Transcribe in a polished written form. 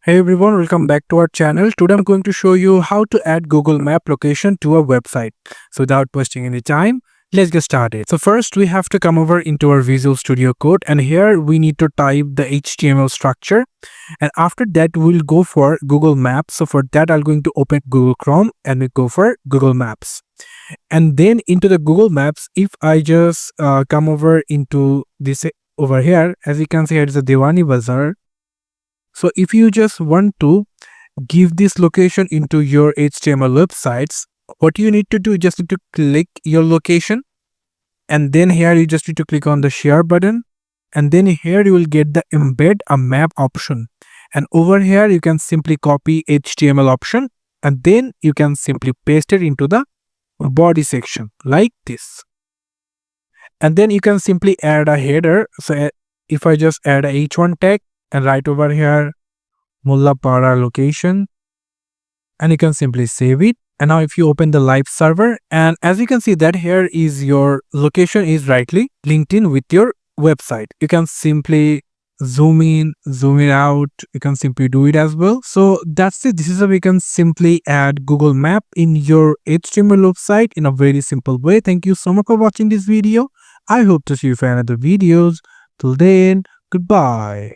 Hey everyone, welcome back to our channel. Today I'm going to show you how to add Google Map location to a website. So without wasting any time, let's get started. So first we have to come over into our Visual Studio Code, and here we need to type the HTML structure, and after that we'll go for Google Maps. So for that I'm going to open Google Chrome and we go for Google Maps. And then into the Google Maps, if I just come over into this over here, as you can see, it is a Diwani Bazaar. So if you just want to give this location into your HTML websites, what you need to do, you just need to click your location, and then here you just need to click on the share button, and then here you will get the embed a map option, and over here you can simply copy HTML option, and then you can simply paste it into the body section like this. And then you can simply add a header. So if I just add a h1 tag and right over here Mullapara location, and you can simply save it. And now if you open the live server, and as you can see that here is your location is rightly linked in with your website. You can simply zoom in, zoom it out, you can simply do it as well. So that's it. This is how we can simply add Google Map in your HTML website in a very simple way. Thank you so much for watching this video. I hope to see you for another videos. Till then, goodbye.